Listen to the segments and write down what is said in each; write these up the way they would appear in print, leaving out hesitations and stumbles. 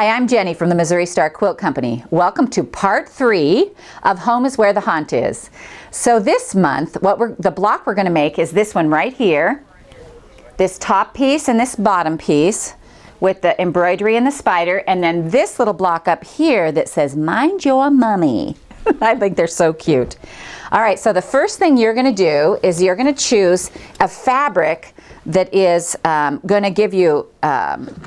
Hi, I'm Jenny from the Missouri Star Quilt Company. Welcome to part 3 of Home is Where the Haunt Is. So this month, the block we're going to make is this one right here. This top piece and this bottom piece with the embroidery and the spider, and then this little block up here that says, "Mind your mummy." I think they're so cute. All right, so the first thing you're going to do is you're going to choose a fabric that is going to give you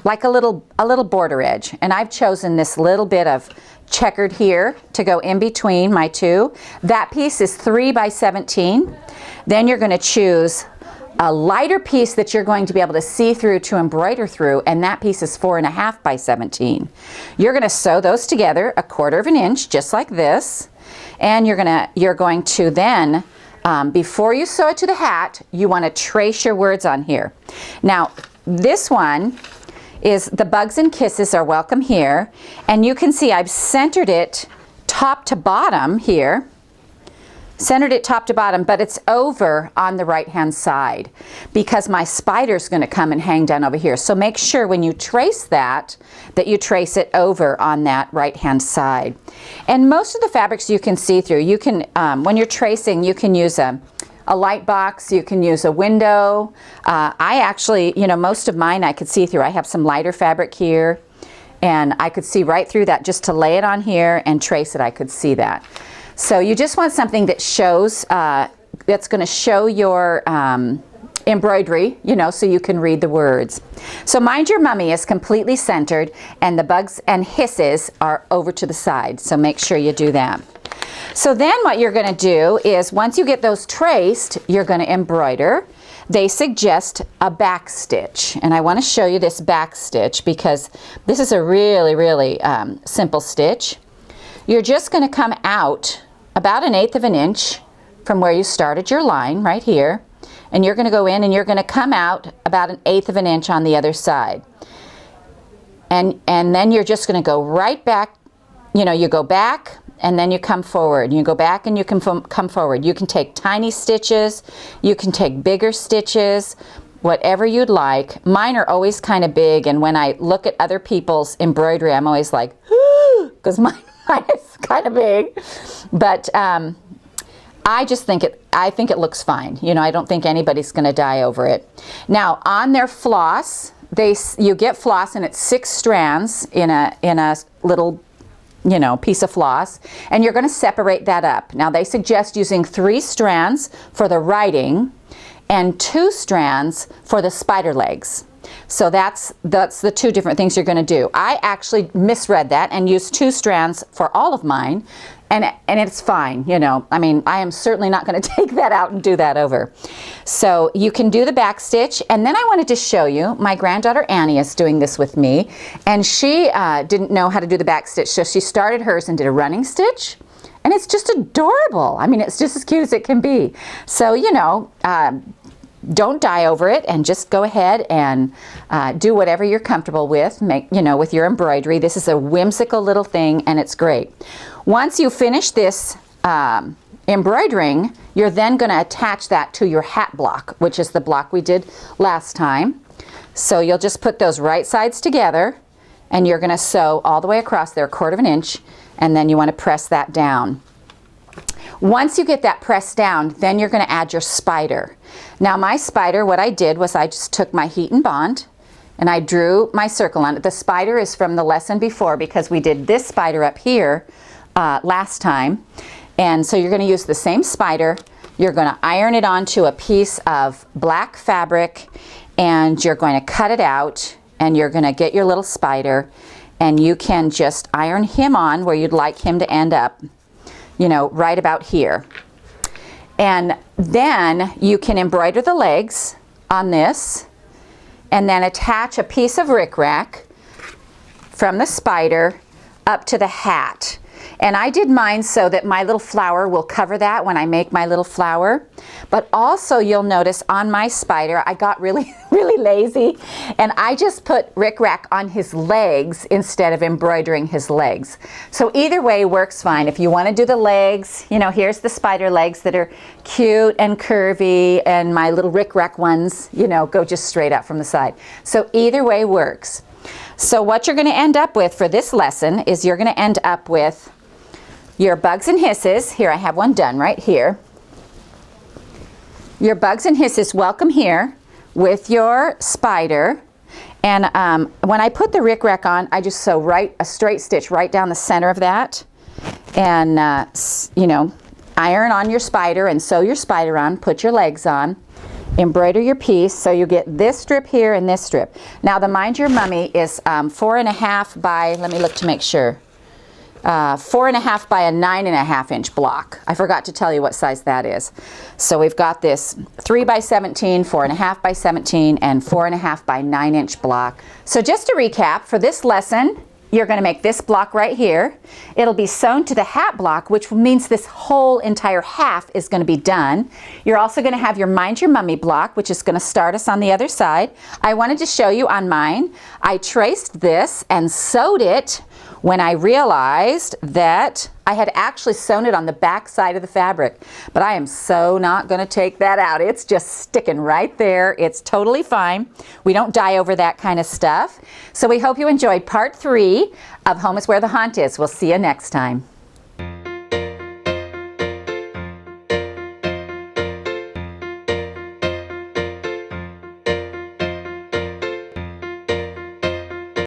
like a little border edge, and I've chosen this little bit of checkered here to go in between my two. That piece is 3 by 17. Then you're going to choose a lighter piece that you're going to be able to see through to embroider through, and that piece is 4.5 by 17. You're going to sew those together 1/4 inch, just like this, and you're going to then before you sew it to the hat, you want to trace your words on here. Now, this one is "The bugs and kisses are welcome here," and you can see I've centered it top to bottom here. Centered it top to bottom, but it's over on the right hand side because my spider's going to come and hang down over here. So make sure when you trace that you trace it over on that right hand side. And most of the fabrics you can see through. You can, when you're tracing, you can use a light box, you can use a window. I actually, most of mine I could see through. I have some lighter fabric here, and I could see right through that. Just to lay it on here and trace it, I could see that. So you just want something that shows, that's going to show your embroidery, so you can read the words. So "Mind Your Mummy" is completely centered, and "The bugs and hisses" are over to the side. So make sure you do that. So then what you're going to do is, once you get those traced, you're going to embroider. They suggest a back stitch, and I want to show you this back stitch because this is a really, really simple stitch. You're just going to come out about 1/8 inch from where you started your line right here, and you're going to go in and you're going to come out about 1/8 inch on the other side, and then you're just going to go right back. You go back and then you come forward. You go back and you can come forward. You can take tiny stitches, you can take bigger stitches, whatever you'd like. Mine are always kind of big, and when I look at other people's embroidery, I'm always like, because mine is kind of big. But I think it looks fine. I don't think anybody's going to die over it. Now, on their floss, you get floss, and it's 6 strands in a little piece of floss, and you're going to separate that up. Now, they suggest using 3 strands for the writing and 2 strands for the spider legs. So that's the 2 different things you're going to do. I actually misread that and used 2 strands for all of mine, and it's fine. I mean, I am certainly not going to take that out and do that over. So you can do the back stitch, and then I wanted to show you, my granddaughter Annie is doing this with me, and she didn't know how to do the back stitch, so she started hers and did a running stitch, and it's just adorable. I mean, it's just as cute as it can be. So, don't die over it, and just go ahead and do whatever you're comfortable with. With your embroidery. This is a whimsical little thing, and it's great. Once you finish this embroidering, you're then going to attach that to your hat block, which is the block we did last time. So you'll just put those right sides together, and you're going to sew all the way across there 1/4 inch, and then you want to press that down. Once you get that pressed down, then you're going to add your spider. Now, my spider, what I did was I just took my heat and bond and I drew my circle on it. The spider is from the lesson before because we did this spider up here last time. And so you're going to use the same spider. You're going to iron it onto a piece of black fabric, and you're going to cut it out, and you're going to get your little spider, and you can just iron him on where you'd like him to end up. Right about here. And then you can embroider the legs on this, and then attach a piece of rickrack from the spider up to the hat. And I did mine so that my little flower will cover that when I make my little flower. But also you'll notice on my spider, I got really, really lazy, and I just put rickrack on his legs instead of embroidering his legs. So either way works fine. If you want to do the legs, here's the spider legs that are cute and curvy, and my little rickrack ones, go just straight up from the side. So either way works. So what you're going to end up with for this lesson is you're going to end up with your bugs and hisses. Here, I have one done right here. Your bugs and hisses, welcome here with your spider. And when I put the rickrack on, I just sew a straight stitch right down the center of that. And, you know, iron on your spider and sew your spider on, put your legs on, embroider your piece, so you get this strip here and this strip. Now the Mind Your Mummy is 4.5 by, let me look to make sure, 4.5 by a 9.5 inch block. I forgot to tell you what size that is. So we've got this 3 by 17, 4.5 by 17, and 4.5 by 9 inch block. So just to recap, for this lesson, you're going to make this block right here. It'll be sewn to the hat block, which means this whole entire half is going to be done. You're also going to have your Mind Your Mummy block, which is going to start us on the other side. I wanted to show you on mine. I traced this and sewed it when I realized that I had actually sewn it on the back side of the fabric. But I am so not going to take that out. It's just sticking right there. It's totally fine. We don't dye over that kind of stuff. So we hope you enjoyed part 3 of Home is Where the Haunt Is. We'll see you next time.